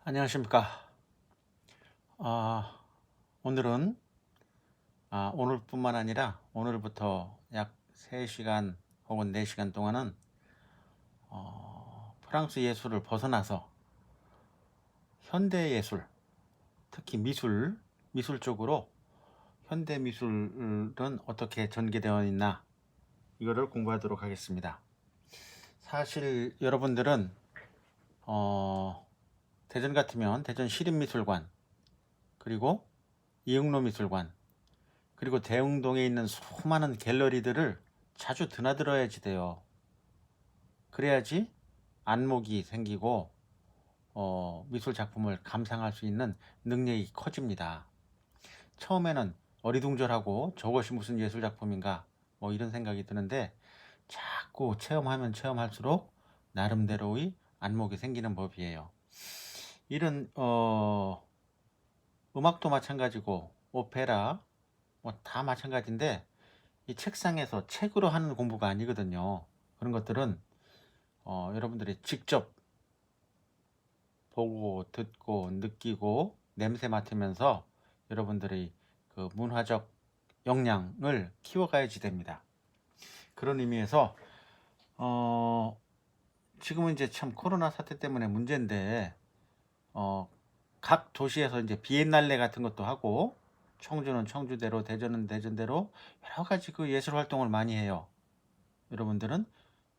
안녕하십니까. 오늘은 오늘뿐만 아니라 오늘부터 약 3시간 혹은 4시간 동안은 프랑스 예술을 벗어나서 현대 예술, 특히 미술 쪽으로 현대 미술은 어떻게 전개되어 있나, 이거를 공부하도록 하겠습니다. 사실 여러분들은 대전 같으면 대전 시립미술관, 그리고 이응로미술관, 그리고 대흥동에 있는 수많은 갤러리들을 자주 드나들어야지 돼요. 그래야지 안목이 생기고 미술 작품을 감상할 수 있는 능력이 커집니다. 처음에는 어리둥절하고 저것이 무슨 예술 작품인가 뭐 이런 생각이 드는데, 자꾸 체험하면 체험할수록 나름대로의 안목이 생기는 법이에요. 이런 음악도 마찬가지고 오페라 뭐 다 마찬가지인데, 이 책상에서 책으로 하는 공부가 아니거든요. 그런 것들은 여러분들이 직접 보고 듣고 느끼고 냄새 맡으면서 여러분들의 그 문화적 역량을 키워가야지 됩니다. 그런 의미에서 지금은 이제 참 코로나 사태 때문에 문제인데, 각 도시에서 이제 비엔날레 같은 것도 하고, 청주는 청주대로, 대전은 대전대로 여러 가지 그 예술 활동을 많이 해요. 여러분들은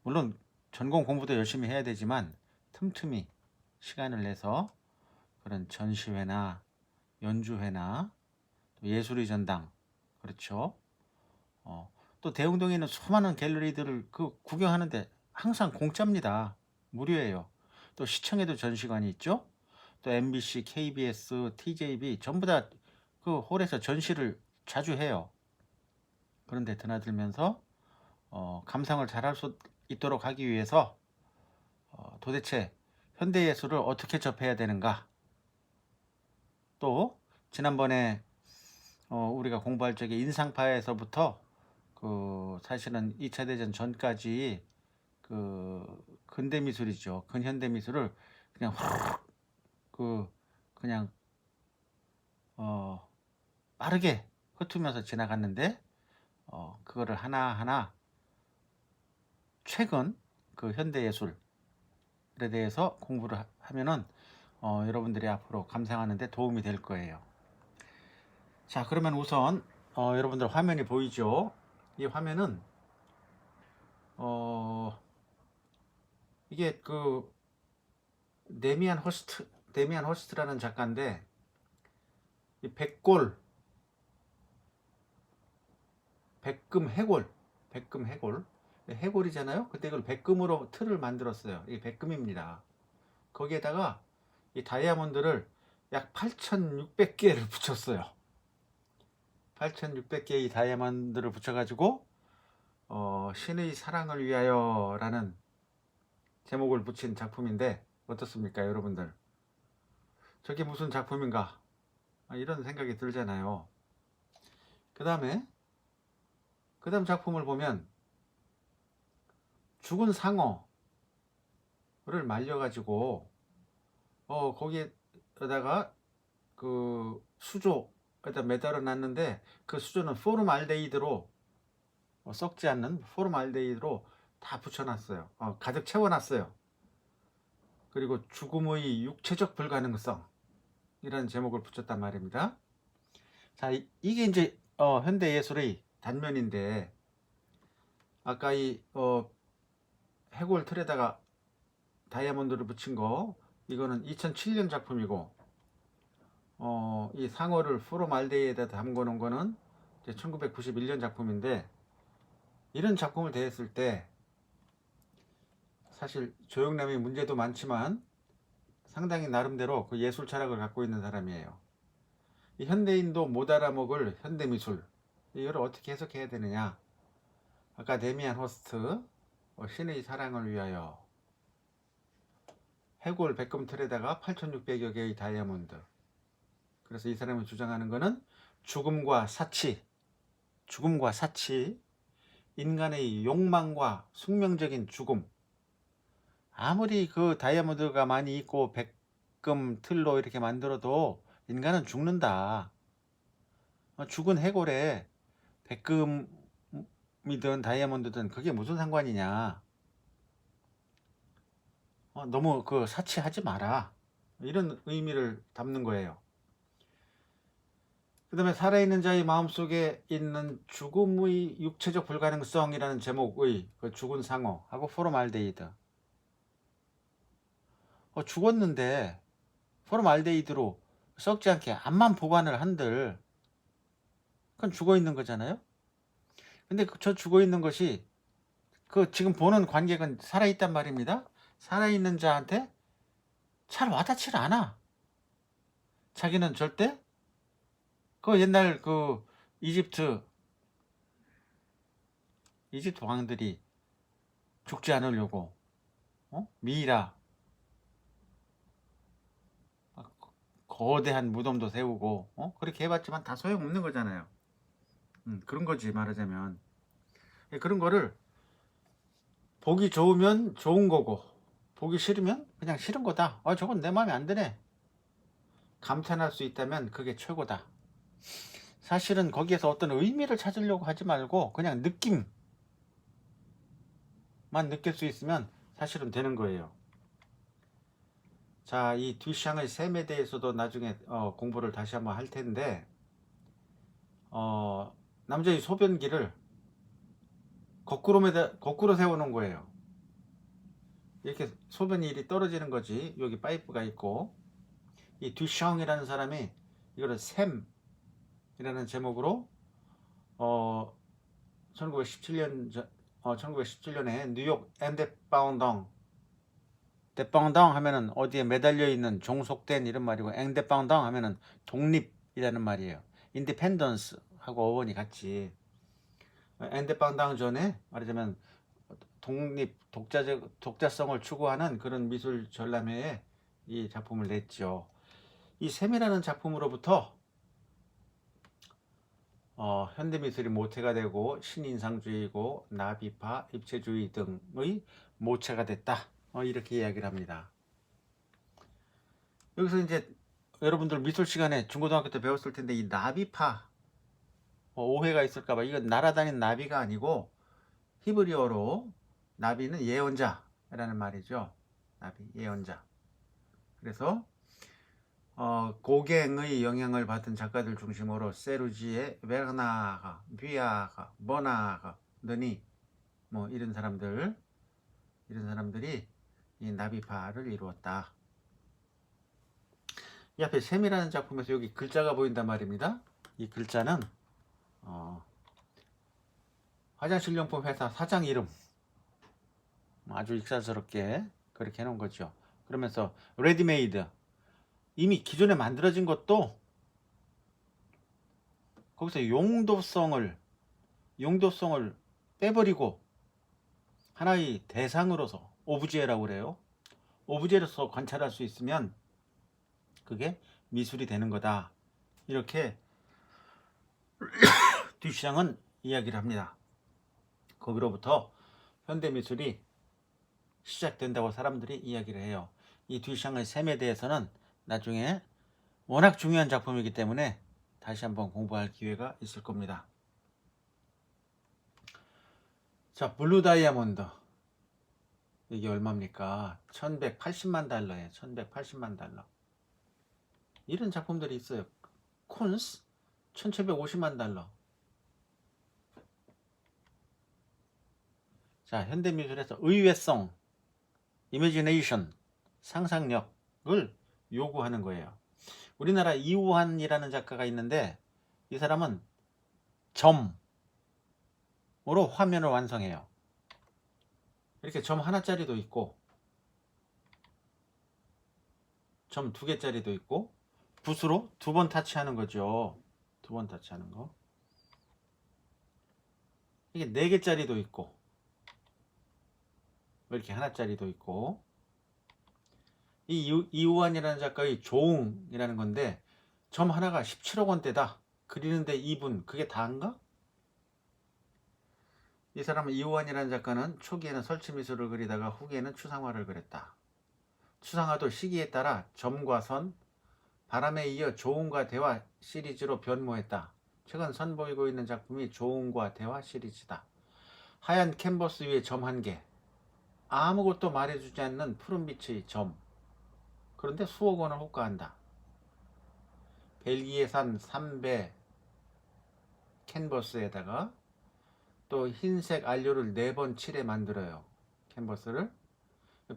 물론 전공 공부도 열심히 해야 되지만 틈틈이 시간을 내서 그런 전시회나 연주회나 예술의 전당, 그렇죠. 또 대흥동에 있는 수많은 갤러리들을 그 구경하는데 항상 공짜입니다. 무료예요. 또 시청에도 전시관이 있죠. 또 MBC, KBS, TJB 전부 다 그 홀에서 전시를 자주 해요. 그런데 드나들면서 감상을 잘할 수 있도록 하기 위해서 도대체 현대예술을 어떻게 접해야 되는가, 또 지난번에 우리가 공부할 적에 인상파에서부터 그 사실은 2차 대전 전까지 그 근대미술이죠. 근현대미술을 그냥 후루룩 그냥 빠르게 훑으면서 지나갔는데, 그거를 하나하나 최근 그 현대예술에 대해서 공부를 하면은 여러분들이 앞으로 감상하는 데 도움이 될 거예요. 자, 그러면 우선 여러분들 화면이 보이죠? 이 화면은 이게 그 데미안 허스트라는 작가인데, 이 백금 해골, 해골이잖아요. 그때 이걸 백금으로 틀을 만들었어요. 이게 백금입니다. 거기에다가 이 다이아몬드를 약 8,600개를 붙였어요. 8,600개의 다이아몬드를 붙여가지고 신의 사랑을 위하여 라는 제목을 붙인 작품인데 어떻습니까, 여러분들? 저게 무슨 작품인가, 이런 생각이 들잖아요. 그 다음 작품을 보면 죽은 상어를 말려가지고 거기에다가 그 수조에다 매달아 놨는데, 그 수조는 포름알데히드로 썩지 않는 포름알데히드로 다 붙여놨어요. 가득 채워놨어요. 그리고 죽음의 육체적 불가능성, 이런 제목을 붙였단 말입니다. 자, 이게 이제 현대 예술의 단면인데, 아까 이 해골 틀에다가 다이아몬드를 붙인 거, 이거는 2007년 작품이고, 이 상어를 포름알데히드에다 담궈 놓은 거는 이제 1991년 작품인데, 이런 작품을 대했을 때 사실 조영남이 문제도 많지만 상당히 나름대로 그 예술 철학을 갖고 있는 사람이에요. 이 현대인도 못 알아먹을 현대미술, 이걸 어떻게 해석해야 되느냐. 아까 데미안 허스트 신의 사랑을 위하여, 해골 백금틀에다가 8,600여 개의 다이아몬드. 그래서 이 사람이 주장하는 것은 죽음과 사치, 인간의 욕망과 숙명적인 죽음. 아무리 그 다이아몬드가 많이 있고 백금 틀로 이렇게 만들어도 인간은 죽는다. 죽은 해골에 백금이든 다이아몬드든 그게 무슨 상관이냐. 너무 그 사치하지 마라. 이런 의미를 담는 거예요. 그 다음에 살아있는 자의 마음속에 있는 죽음의 육체적 불가능성이라는 제목의 그 죽은 상어하고 포름알데히드. 죽었는데 포름알데히드로 썩지 않게 암만 보관을 한들 그건 죽어 있는 거잖아요. 근데 저 죽어 있는 것이 그 지금 보는 관객은 살아있단 말입니다. 살아있는 자한테 잘 와닿질 않아. 자기는 절대 그 옛날 그 이집트 왕들이 죽지 않으려고 미이라 거대한 무덤도 세우고 그렇게 해봤지만 다 소용없는 거잖아요. 그런 거지 말하자면. 그런 거를 보기 좋으면 좋은 거고 보기 싫으면 그냥 싫은 거다. 저건 내 마음에 안 드네. 감탄할 수 있다면 그게 최고다. 사실은 거기에서 어떤 의미를 찾으려고 하지 말고 그냥 느낌만 느낄 수 있으면 사실은 되는 거예요. 자, 이 듀샹의 셈에 대해서도 나중에 공부를 다시 한번 할 텐데 남자의 소변기를 거꾸로 세워놓은 거예요. 이렇게 소변이 이리 떨어지는 거지. 여기 파이프가 있고 이 듀샹이라는 사람이 이거를 셈이라는 제목으로 1917년에 뉴욕 앵데빵덩 데빵덩 하면은 어디에 매달려 있는 종속된 이런 말이고 앵데빵덩 하면은 독립이라는 말이에요. 인디펜던스 하고 어원이 같이. 앵데빵덩 전에 말하자면 독자성을 추구하는 그런 미술 전람회에 이 작품을 냈죠. 이 셈이라는 작품으로부터 현대미술이 모태가 되고 신인상주의고 나비파, 입체주의 등의 모체가 됐다. 이렇게 이야기를 합니다. 여기서 이제 여러분들 미술 시간에 중고등학교 때 배웠을 텐데 이 나비파 오해가 있을까봐 이건 날아다니는 나비가 아니고 히브리어로 나비는 예언자라는 말이죠. 나비, 예언자. 그래서 고갱의 영향을 받은 작가들 중심으로 세루지에 베르나가, 뷔아가, 버나가, 느니 뭐 이런 사람들이 이 나비파를 이루었다. 이 앞에 셈이라는 작품에서 여기 글자가 보인단 말입니다. 이 글자는 화장실용품 회사 사장 이름 아주 익살스럽게 그렇게 해놓은 거죠. 그러면서 레디메이드 이미 기존에 만들어진 것도 거기서 용도성을 빼버리고 하나의 대상으로서 오브제라고 그래요. 오브제로서 관찰할 수 있으면 그게 미술이 되는 거다. 이렇게 듀샹은 이야기를 합니다. 거기로부터 현대미술이 시작된다고 사람들이 이야기를 해요. 이 듀샹의 셈에 대해서는 나중에 워낙 중요한 작품이기 때문에 다시 한번 공부할 기회가 있을 겁니다. 자, 블루 다이아몬드 이게 얼마입니까? 1180만 달러예요. 1180만 달러. 이런 작품들이 있어요. 콘스 1750만 달러. 자, 현대미술에서 의외성, 이미지네이션, 상상력을 요구하는 거예요. 우리나라 이우환이라는 작가가 있는데 이 사람은 점으로 화면을 완성해요. 이렇게 점 하나짜리도 있고 점 2개짜리도 있고 붓으로 2번 타치하는 거죠. 2번 타치하는 거. 이게 4개짜리도 있고 이렇게 하나짜리도 있고 이 이우환이라는 작가의 조웅이라는 건데 점 하나가 17억 원대다. 그리는데 2분 그게 다인가? 이 사람은 이우환이라는 작가는 초기에는 설치미술을 그리다가 후기에는 추상화를 그렸다. 추상화도 시기에 따라 점과 선, 바람에 이어 조음과 대화 시리즈로 변모했다. 최근 선보이고 있는 작품이 조음과 대화 시리즈다. 하얀 캔버스 위에 점 한 개. 아무것도 말해주지 않는 푸른빛의 점. 그런데 수억 원을 호가한다. 벨기에산 3배 캔버스에다가 또 흰색 안료를 4번 칠해 만들어요. 캔버스를.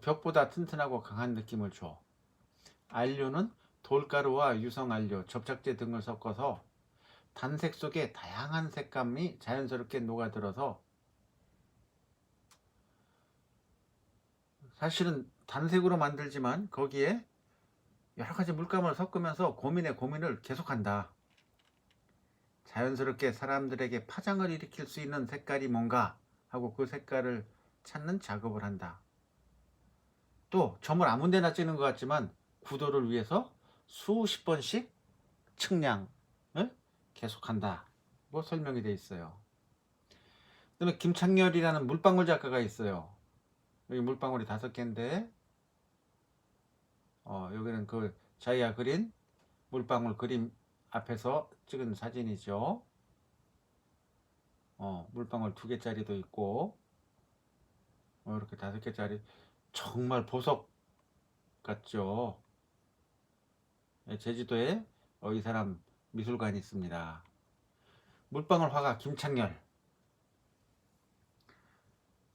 벽보다 튼튼하고 강한 느낌을 줘. 안료는 돌가루와 유성안료, 접착제 등을 섞어서 단색 속에 다양한 색감이 자연스럽게 녹아들어서 사실은 단색으로 만들지만 거기에 여러가지 물감을 섞으면서 고민의 고민을 계속한다. 자연스럽게 사람들에게 파장을 일으킬 수 있는 색깔이 뭔가 하고 그 색깔을 찾는 작업을 한다. 또 점을 아무 데나 찍는 것 같지만 구도를 위해서 수십 번씩 측량을 계속한다. 뭐 설명이 되어 있어요. 그 다음에 김창렬이라는 물방울 작가가 있어요. 여기 물방울이 5개인데 여기는 그 자기가 그린 물방울 그림 앞에서 찍은 사진이죠. 물방울 2개짜리도 있고 이렇게 5개짜리 정말 보석 같죠. 제주도에 이 사람 미술관이 있습니다. 물방울 화가 김창렬.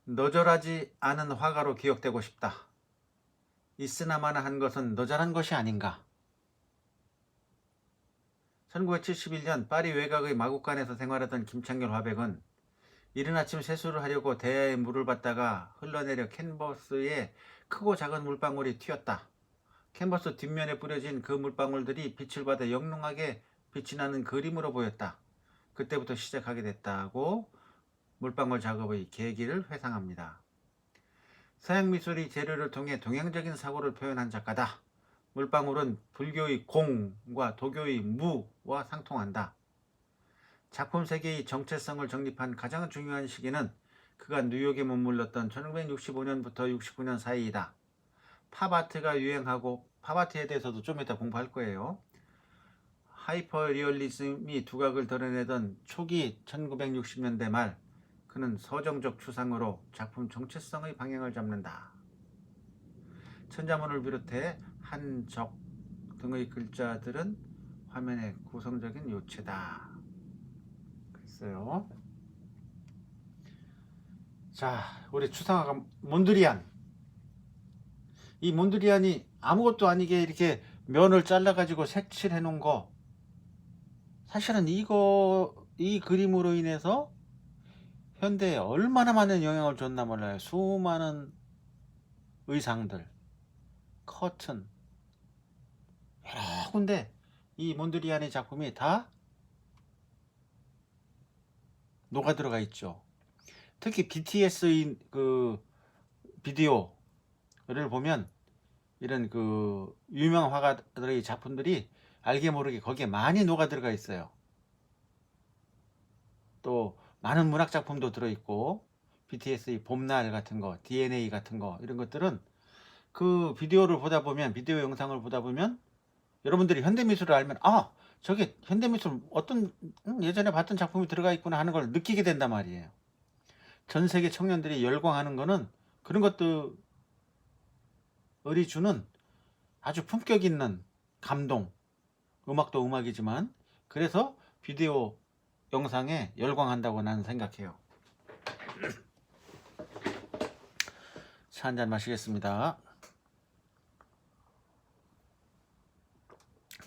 너절하지 않은 화가로 기억되고 싶다. 있으나마나 한 것은 너절한 것이 아닌가. 1971년 파리 외곽의 마국간에서 생활하던 김창렬 화백은 이른 아침 세수를 하려고 대야에 물을 받다가 흘러내려 캔버스에 크고 작은 물방울이 튀었다. 캔버스 뒷면에 뿌려진 그 물방울들이 빛을 받아 영롱하게 빛이 나는 그림으로 보였다. 그때부터 시작하게 됐다고 물방울 작업의 계기를 회상합니다. 서양 미술의 재료를 통해 동양적인 사고를 표현한 작가다. 물방울은 불교의 공과 도교의 무와 상통한다. 작품 세계의 정체성을 정립한 가장 중요한 시기는 그가 뉴욕에 머물렀던 1965년부터 69년 사이이다. 팝아트가 유행하고 팝아트에 대해서도 좀 이따 공부할 거예요. 하이퍼 리얼리즘이 두각을 드러내던 초기 1960년대 말 그는 서정적 추상으로 작품 정체성의 방향을 잡는다. 천자문을 비롯해 한적 등의 글자들은 화면의 구성적인 요체다. 그랬어요. 자, 우리 추상화가 몬드리안. 이 몬드리안이 아무것도 아니게 이렇게 면을 잘라가지고 색칠해 놓은 거. 사실은 이 그림으로 인해서 현대에 얼마나 많은 영향을 줬나 몰라요. 수많은 의상들, 커튼, 여러 군데 이 몬드리안의 작품이 다 녹아 들어가 있죠. 특히 BTS의 그 비디오를 보면 이런 그 유명 화가들의 작품들이 알게 모르게 거기에 많이 녹아 들어가 있어요. 또 많은 문학 작품도 들어있고 BTS의 봄날 같은 거, DNA 같은 거 이런 것들은 그 비디오를 보다 보면 비디오 영상을 보다 보면 여러분들이 현대미술을 알면 저게 현대미술 어떤 예전에 봤던 작품이 들어가 있구나 하는 걸 느끼게 된단 말이에요. 전 세계 청년들이 열광하는 거는 그런 것들이 주는 아주 품격 있는 감동. 음악도 음악이지만 그래서 비디오 영상에 열광한다고 나는 생각해요. 차 한잔 마시겠습니다.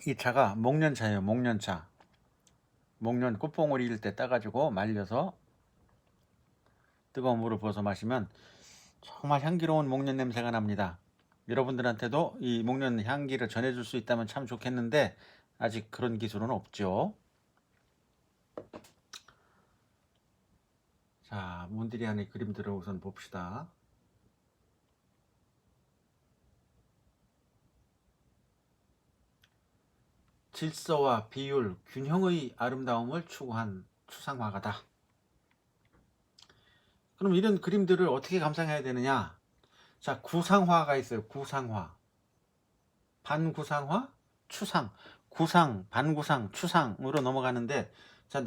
이 차가 목련차예요. 목련차. 목련 꽃봉오리 일 때 따가지고 말려서 뜨거운 물을 부어서 마시면 정말 향기로운 목련 냄새가 납니다. 여러분들한테도 이 목련 향기를 전해줄 수 있다면 참 좋겠는데 아직 그런 기술은 없죠. 자, 몬드리안의 그림들을 우선 봅시다. 질서와 비율, 균형의 아름다움을 추구한 추상화가다. 그럼 이런 그림들을 어떻게 감상해야 되느냐? 자, 구상화가 있어요. 구상화. 반구상화, 추상, 구상, 반구상, 추상으로 넘어가는데, 자,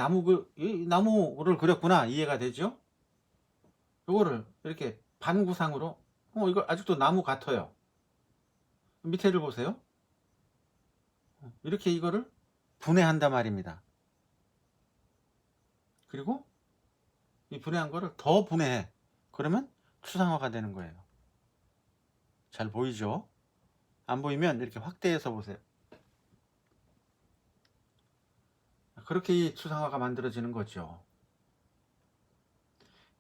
이 나무를 그렸구나. 이해가 되죠? 이거를 이렇게 반구상으로, 이거 아직도 나무 같아요. 밑에를 보세요. 이렇게 이거를 분해한단 말입니다. 그리고 이 분해한 거를 더 분해해. 그러면 추상화가 되는 거예요. 잘 보이죠? 안 보이면 이렇게 확대해서 보세요. 그렇게 이 추상화가 만들어지는 거죠.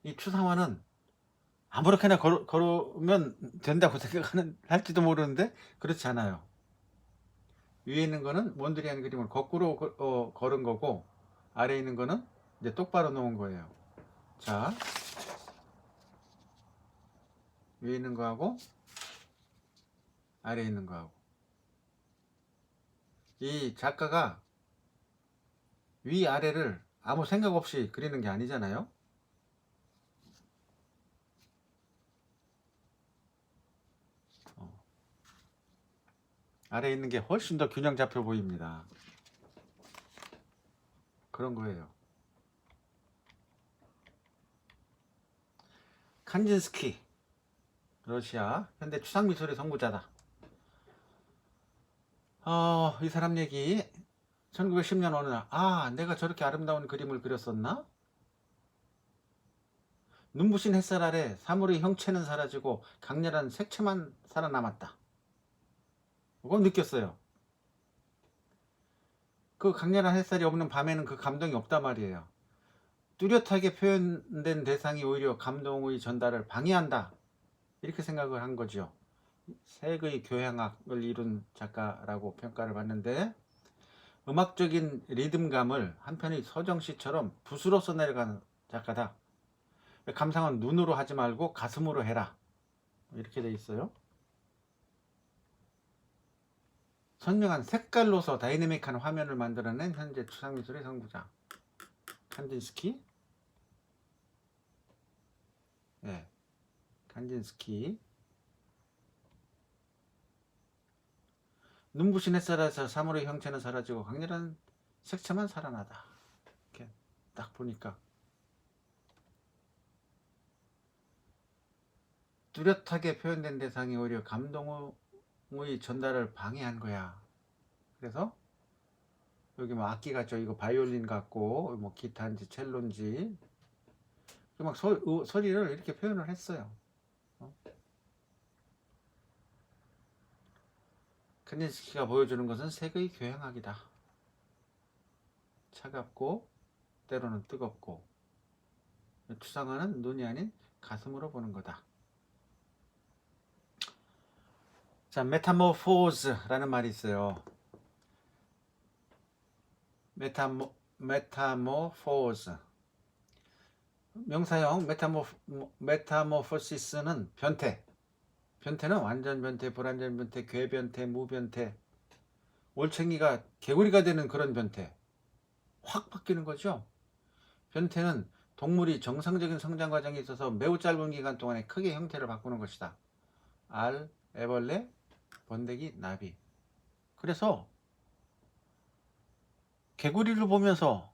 이 추상화는 아무렇게나 걸으면 된다고 할지도 모르는데 그렇지 않아요. 위에 있는 거는 몬드리안 그림을 거꾸로 걸은 거고, 아래에 있는 거는 이제 똑바로 놓은 거예요. 자, 위에 있는 거하고 아래에 있는 거하고, 이 작가가 위아래를 아무 생각 없이 그리는 게 아니잖아요. 아래에 있는 게 훨씬 더 균형 잡혀 보입니다. 그런 거예요. 칸진스키, 러시아 현대 추상미술의 선구자다. 이 사람 얘기, 1910년 어느 날, 내가 저렇게 아름다운 그림을 그렸었나? 눈부신 햇살 아래 사물의 형체는 사라지고 강렬한 색채만 살아남았다. 그건 느꼈어요. 그 강렬한 햇살이 없는 밤에는 그 감동이 없단 말이에요. 뚜렷하게 표현된 대상이 오히려 감동의 전달을 방해한다. 이렇게 생각을 한 거죠. 색의 교향악을 이룬 작가라고 평가를 받는데, 음악적인 리듬감을 한편의 서정시처럼 붓으로 써내려가는 작가다. 감상은 눈으로 하지 말고 가슴으로 해라. 이렇게 돼 있어요. 선명한 색깔로서 다이내믹한 화면을 만들어낸 현재 추상미술의 선구자 칸딘스키. 네, 칸딘스키. 눈부신 햇살에서 사물의 형체는 사라지고 강렬한 색채만 살아나다. 이렇게 딱 보니까 뚜렷하게 표현된 대상이 오히려 감동의 전달을 방해한 거야. 그래서 여기 뭐 악기 같죠? 이거 바이올린 같고, 뭐 기타인지 첼로인지 막 소리를 이렇게 표현을 했어요. 칸딘스키가 보여주는 것은 색의 교향악이다. 차갑고 때로는 뜨겁고, 추상화는 눈이 아닌 가슴으로 보는 거다. 자, 메타모포즈라는 말이 있어요. 메타모포즈. 명사형 메타모포시스는 변태. 변태는 완전 변태, 불완전 변태, 괴변태, 무변태. 올챙이가 개구리가 되는 그런 변태. 확 바뀌는 거죠. 변태는 동물이 정상적인 성장 과정에 있어서 매우 짧은 기간 동안에 크게 형태를 바꾸는 것이다. 알, 애벌레, 번데기, 나비. 그래서 개구리를 보면서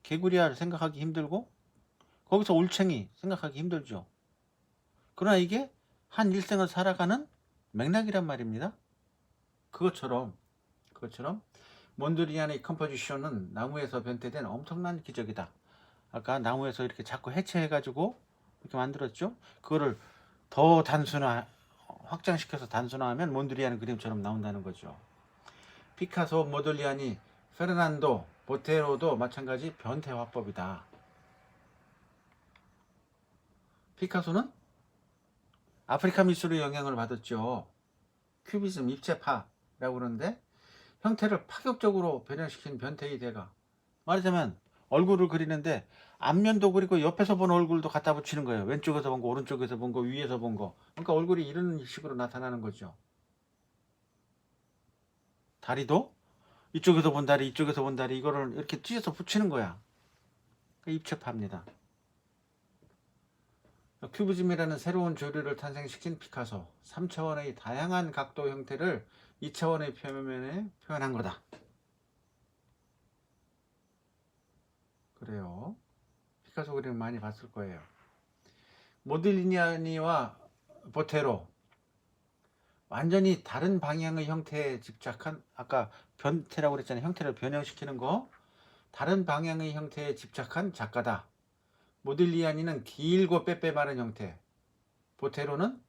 개구리알 생각하기 힘들고, 거기서 올챙이 생각하기 힘들죠. 그러나 이게 한 일생을 살아가는 맥락이란 말입니다. 그것처럼 몬드리안의 컴포지션은 나무에서 변태된 엄청난 기적이다. 아까 나무에서 이렇게 자꾸 해체해가지고 이렇게 만들었죠. 그거를 더 확장시켜서 단순화하면 몬드리안 그림처럼 나온다는 거죠. 피카소, 모돌리아니, 페르난도, 보테로도 마찬가지 변태 화법이다. 피카소는 아프리카 미술의 영향을 받았죠. 큐비즘, 입체파라고 그러는데, 형태를 파격적으로 변형시킨 변태의 대가. 말하자면 얼굴을 그리는데 앞면도 그리고 옆에서 본 얼굴도 갖다 붙이는 거예요. 왼쪽에서 본 거, 오른쪽에서 본 거, 위에서 본 거. 그러니까 얼굴이 이런 식으로 나타나는 거죠. 다리도 이쪽에서 본 다리, 이쪽에서 본 다리, 이거를 이렇게 찢어서 붙이는 거야. 입체파입니다. 큐비즘이라는 새로운 조류를 탄생시킨 피카소. 3차원의 다양한 각도 형태를 2차원의 표면에 표현한 거다. 그래요. 피카소 그림 많이 봤을 거예요. 모딜리니아니와 보테로 완전히 다른 방향의 형태에 집착한, 아까 변태라고 그랬잖아요. 형태를 변형시키는 거. 다른 방향의 형태에 집착한 작가다. 모딜리아니는 길고 빼빼 마른 형태, 보테로는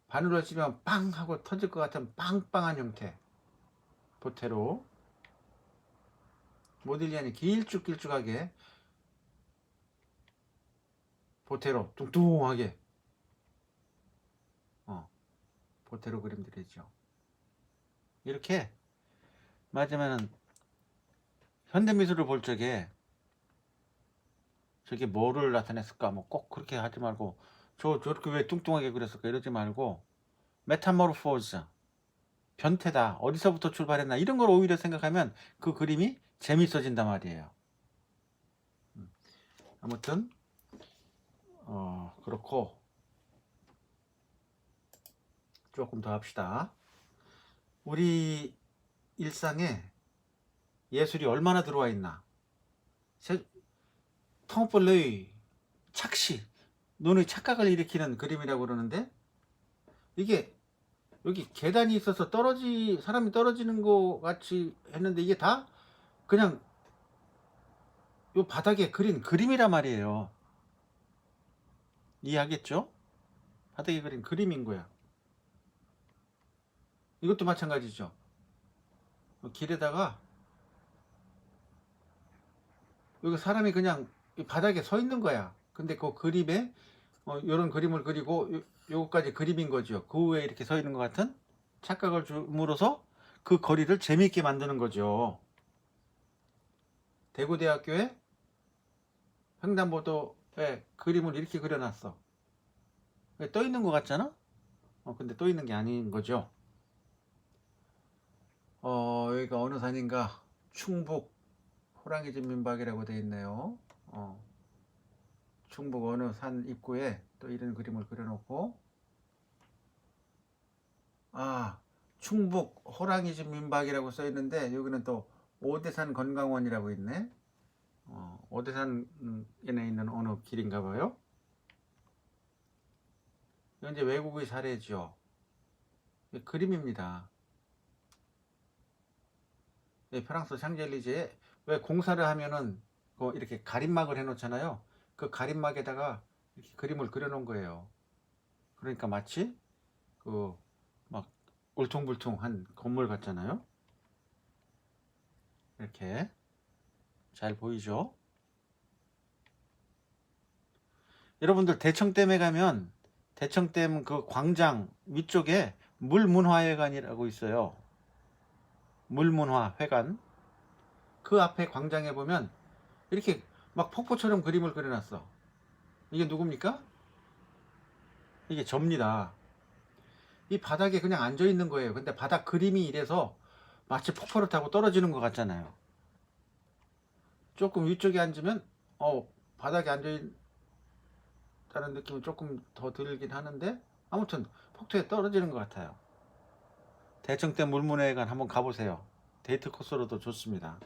바늘로 찌면 빵 하고 터질 것 같은 빵빵한 형태. 보테로. 모딜리아니 길쭉길쭉하게, 보테로 뚱뚱하게. 보테로 그림들이죠. 이렇게 맞으면은 현대미술을 볼 적에 저게 뭐를 나타냈을까, 뭐 꼭 그렇게 하지 말고 저렇게 왜 뚱뚱하게 그렸을까 이러지 말고, 메타모르포즈, 변태다, 어디서부터 출발했나, 이런 걸 오히려 생각하면 그 그림이 재밌어진단 말이에요. 아무튼 그렇고, 조금 더 합시다. 우리 일상에 예술이 얼마나 들어와 있나. 텅벌레의 착시, 눈의 착각을 일으키는 그림이라고 그러는데, 이게 여기 계단이 있어서 사람이 떨어지는 것 같이 했는데, 이게 다 그냥 요 바닥에 그린 그림이란 말이에요. 이해하겠죠? 바닥에 그린 그림인 거야. 이것도 마찬가지죠. 길에다가 여기 사람이 그냥 바닥에 서 있는 거야. 근데 그 그림에 이런 그림을 그리고 요거까지 그림인 거죠. 그 위에 이렇게 서 있는 것 같은 착각을 줌으로써 그 거리를 재미있게 만드는 거죠. 대구대학교에 횡단보도에 그림을 이렇게 그려놨어. 떠 있는 것 같잖아? 근데 떠 있는 게 아닌 거죠. 여기가 어느 산인가? 충북 호랑이집 민박이라고 되어 있네요. 충북 어느 산 입구에 또 이런 그림을 그려놓고, 충북 호랑이집 민박이라고 써 있는데, 여기는 또 오대산 건강원이라고 있네. 오대산에 있는 어느 길인가 봐요. 이건 이제 외국의 사례죠. 그림입니다. 프랑스 샹젤리제에 왜 공사를 하면은 이렇게 가림막을 해놓잖아요. 그 가림막에다가 이렇게 그림을 그려놓은 거예요. 그러니까 마치 막 울퉁불퉁한 건물 같잖아요. 이렇게 잘 보이죠? 여러분들 대청댐에 가면 대청댐 그 광장 위쪽에 물문화회관이라고 있어요. 물문화회관. 그 앞에 광장에 보면 이렇게 막 폭포처럼 그림을 그려놨어. 이게 누굽니까? 이게 접니다. 이 바닥에 그냥 앉아 있는 거예요. 근데 바닥 그림이 이래서 마치 폭포를 타고 떨어지는 것 같잖아요. 조금 위쪽에 앉으면 바닥에 앉아 있다는 느낌이 조금 더 들긴 하는데, 아무튼 폭포에 떨어지는 것 같아요. 대청댐 물문회관 한번 가보세요. 데이트 코스로도 좋습니다.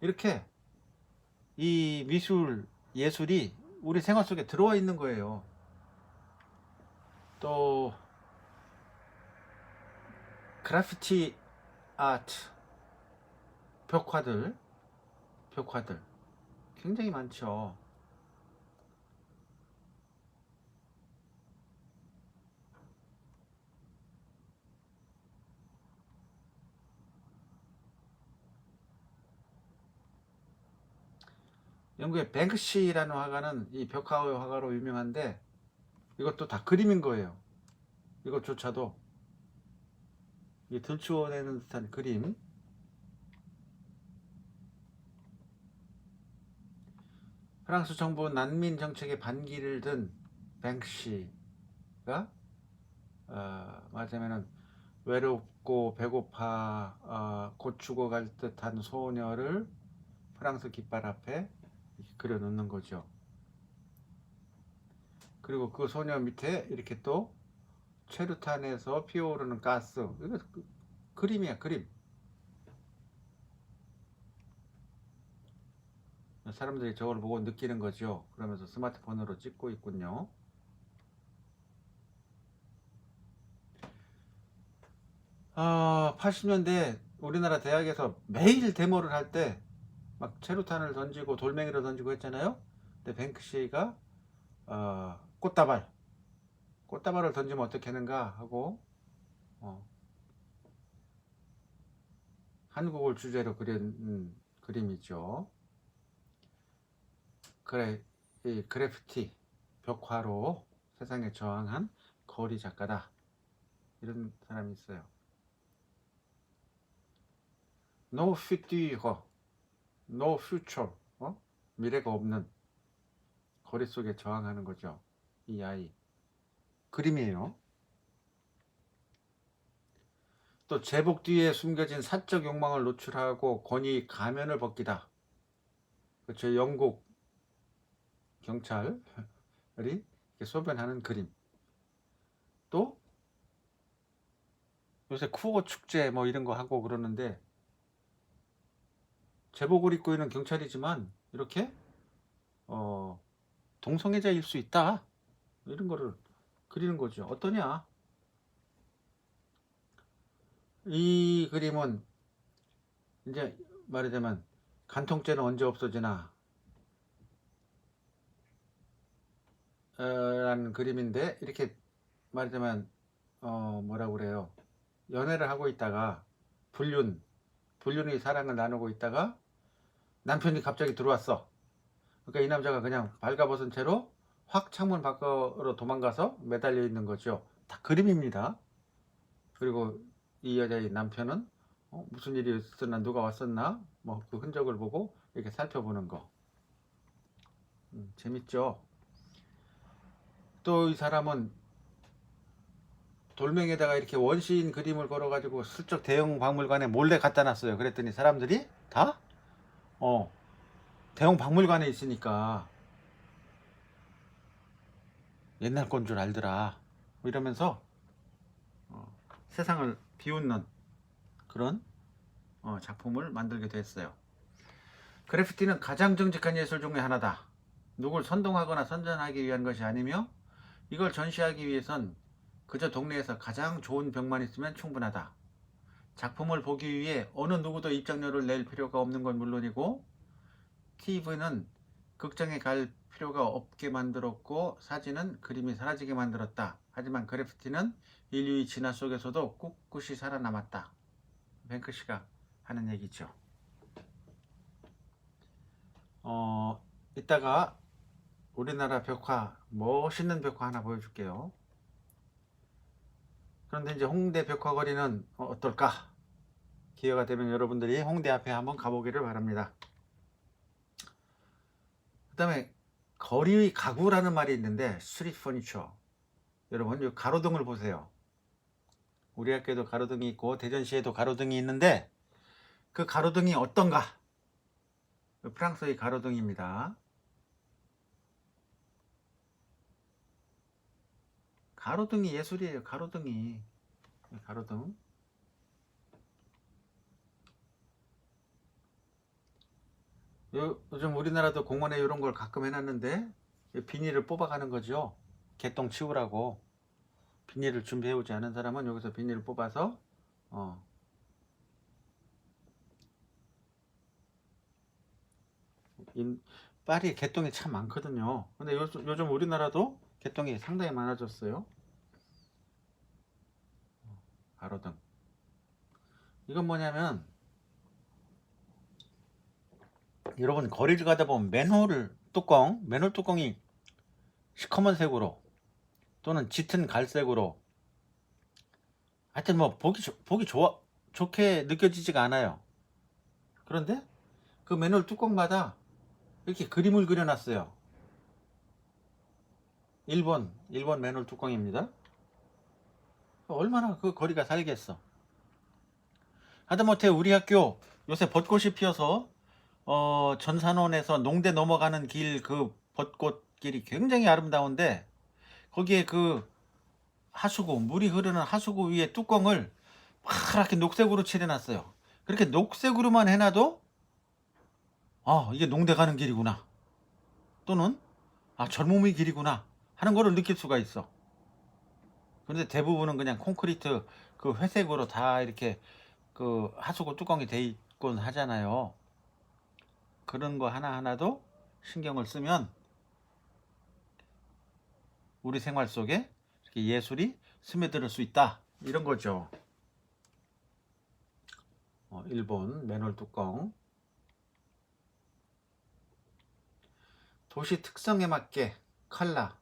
이렇게 이 예술이 우리 생활 속에 들어와 있는 거예요. 또 그래피티 아트, 벽화들 굉장히 많죠. 영국의 뱅크시라는 화가는 이 벽화의 화가로 유명한데, 이것도 다 그림인 거예요. 이것조차도 들추어내는 듯한 그림. 프랑스 정부 난민 정책에 반기를 든 뱅크시가 말하자면은 외롭고 배고파 곧 죽어갈 듯한 소녀를 프랑스 깃발 앞에 그려놓는 거죠. 그리고 그 소녀 밑에 이렇게 또 최루탄에서 피어오르는 가스, 이거 그림이야, 그림. 사람들이 저걸 보고 느끼는 거죠. 그러면서 스마트폰으로 찍고 있군요. 80년대 우리나라 대학에서 매일 데모를 할 때 막 체류탄을 던지고 돌멩이를 던지고 했잖아요. 근데 뱅크시가 꽃다발을 던지면 어떻게 하는가 하고 어, 한국을 주제로 그린 그림이죠. 그래, 이 그래피티 벽화로 세상에 저항한 거리 작가다, 이런 사람이 있어요. No future, no future. 미래가 없는 거리 속에 저항하는 거죠. 이 아이 그림이에요. 또 제복 뒤에 숨겨진 사적 욕망을 노출하고 권위 가면을 벗기다. 그렇죠. 영국 경찰이 소변하는 그림. 또 요새 쿠어 축제 뭐 이런 거 하고 그러는데 제복을 입고 있는 경찰이지만 이렇게 동성애자일 수 있다, 이런 거를 그리는 거죠. 어떠냐? 이 그림은 이제 말하자면 간통죄는 언제 없어지나 라는 그림인데, 이렇게 말하자면 뭐라고 그래요, 연애를 하고 있다가 불륜의 사랑을 나누고 있다가 남편이 갑자기 들어왔어. 그러니까 이 남자가 그냥 발가벗은 채로 확 창문 밖으로 도망가서 매달려 있는 거죠. 다 그림입니다. 그리고 이 여자의 남편은 무슨 일이 있었나, 누가 왔었나, 뭐 그 흔적을 보고 이렇게 살펴보는 거. 재밌죠. 또 이 사람은 돌멩이에다가 이렇게 원시인 그림을 걸어가지고 슬쩍 대형 박물관에 몰래 갖다 놨어요. 그랬더니 사람들이 다 대형 박물관에 있으니까 옛날 건 줄 알더라, 뭐 이러면서 세상을 비웃는 그런 작품을 만들게 됐어요. 그래피티는 가장 정직한 예술 중에 하나다. 누굴 선동하거나 선전하기 위한 것이 아니며 이걸 전시하기 위해선 그저 동네에서 가장 좋은 벽만 있으면 충분하다. 작품을 보기 위해 어느 누구도 입장료를 낼 필요가 없는 건 물론이고 TV는 극장에 갈 필요가 없게 만들었고 사진은 그림이 사라지게 만들었다. 하지만 그래피티는 인류의 진화 속에서도 꿋꿋이 살아남았다. 뱅크시가 하는 얘기죠. 이따가 우리나라 벽화, 멋있는 벽화 하나 보여줄게요. 그런데 이제 홍대 벽화거리는 어떨까? 기회가 되면 여러분들이 홍대 앞에 한번 가보기를 바랍니다. 그 다음에 거리 가구라는 말이 있는데 스트리트 퍼니처. 여러분 이 가로등을 보세요. 우리 학교에도 가로등이 있고 대전시에도 가로등이 있는데 그 가로등이 어떤가? 프랑스의 가로등입니다. 가로등이 예술이에요. 가로등. 요즘 우리나라도 공원에 이런 걸 가끔 해놨는데 비닐을 뽑아가는 거죠. 개똥 치우라고 비닐을 준비해오지 않은 사람은 여기서 비닐을 뽑아서 파리에 개똥이 참 많거든요. 근데 요즘 우리나라도 개똥이 상당히 많아졌어요. 가로등. 이건 뭐냐면 여러분 거리를 가다 보면 맨홀 뚜껑이 시커먼색으로 또는 짙은 갈색으로 하여튼 뭐 보기 좋게 느껴지지가 않아요. 그런데 그 맨홀 뚜껑마다 이렇게 그림을 그려놨어요. 일본 맨홀 뚜껑입니다. 얼마나 그 거리가 살겠어. 하다못해 우리 학교 요새 벚꽃이 피어서 전산원에서 농대 넘어가는 길, 그 벚꽃길이 굉장히 아름다운데 거기에 그 물이 흐르는 하수구 위에 뚜껑을 파랗게 녹색으로 칠해놨어요. 그렇게 녹색으로만 해놔도 이게 농대 가는 길이구나, 또는 젊음의 길이구나 하는 거를 느낄 수가 있어. 그런데 대부분은 그냥 콘크리트 그 회색으로 다 이렇게 그 하수구 뚜껑이 돼 있곤 하잖아요. 그런 거 하나하나도 신경을 쓰면 우리 생활 속에 이렇게 예술이 스며들 수 있다, 이런 거죠. 일본 맨홀 뚜껑. 도시 특성에 맞게 컬러,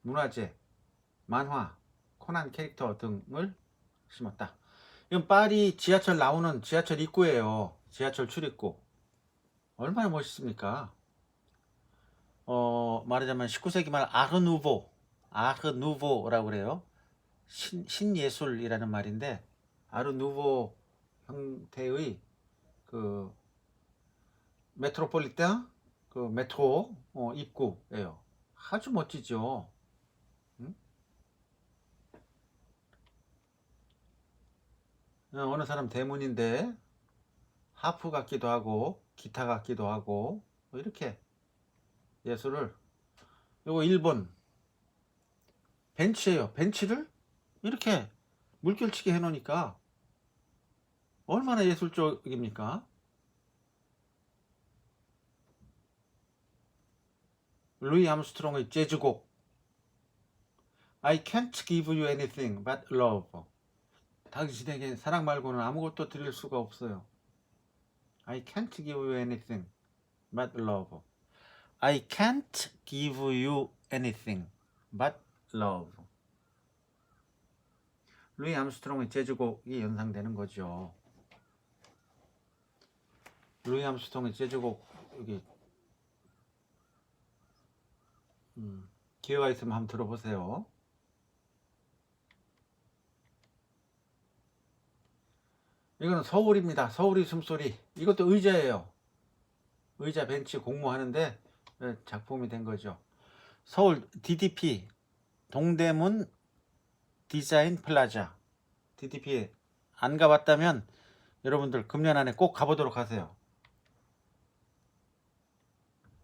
문화재, 만화, 코난 캐릭터 등을 심었다. 이건 파리 지하철 나오는 지하철 입구예요. 지하철 출입구. 얼마나 멋있습니까? 말하자면 19세기 말 아르누보라고 그래요. 신예술이라는 말인데, 아르누보 형태의 그 메트로폴리탄 그 메트로 입구예요. 아주 멋지죠. 응? 어느 사람 대문인데 하프 같기도 하고 기타 같기도 하고 이렇게 예술을. 요거 일본 벤치예요. 벤치를 이렇게 물결치게 해놓으니까 얼마나 예술적입니까? 루이 암스트롱의 재즈곡 I can't give you anything but love. 당신에게 사랑 말고는 아무것도 드릴 수가 없어요. I can't give you anything but love. I can't give you anything but love. 루이 암스트롱의 재즈곡이 연상되는 거죠. 루이 암스트롱의 재즈곡, 여기 기회가 있으면 한번 들어보세요. 이거는 서울입니다. 서울의 숨소리. 이것도 의자예요. 의자 벤치 공모하는데 작품이 된 거죠. 서울 DDP 동대문 디자인 플라자. DDP 안 가봤다면 여러분들 금년 안에 꼭 가보도록 하세요.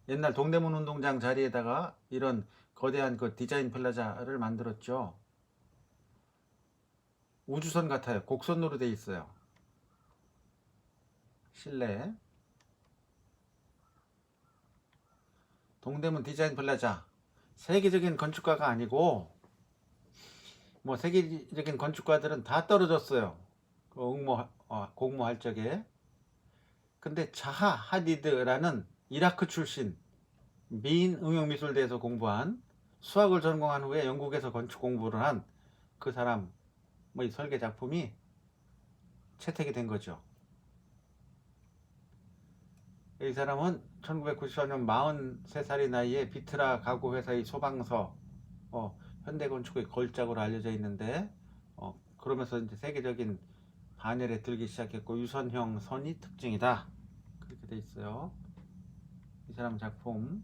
옛날 동대문 운동장 자리에다가 이런 거대한 그 디자인 플라자를 만들었죠. 우주선 같아요. 곡선으로 돼 있어요. 실내 동대문 디자인 플라자. 세계적인 건축가가 아니고 뭐 세계적인 건축가들은 다 떨어졌어요. 그 공모할 적에. 근데 자하 하디드라는 이라크 출신 미인 응용미술대에서 공부한, 수학을 전공한 후에 영국에서 건축 공부를 한 그 사람의 설계 작품이 채택이 된 거죠. 이 사람은 1994년 43살의 나이에 비트라 가구 회사의 소방서, 현대건축의 걸작으로 알려져 있는데, 그러면서 이제 세계적인 반열에 들기 시작했고 유선형 선이 특징이다, 그렇게 돼 있어요. 이 사람 작품.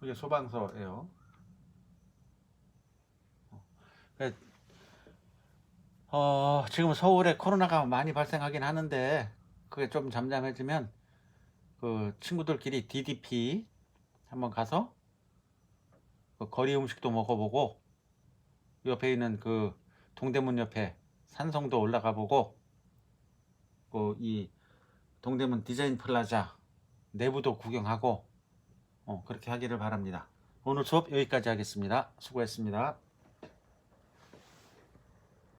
이게 소방서예요. 지금 서울에 코로나가 많이 발생하긴 하는데, 그게 좀 잠잠해지면 그 친구들끼리 DDP 한번 가서 그 거리 음식도 먹어보고, 옆에 있는 그 동대문 옆에 산성도 올라가 보고, 이 동대문 디자인 플라자 내부도 구경하고 그렇게 하기를 바랍니다. 오늘 수업 여기까지 하겠습니다. 수고했습니다.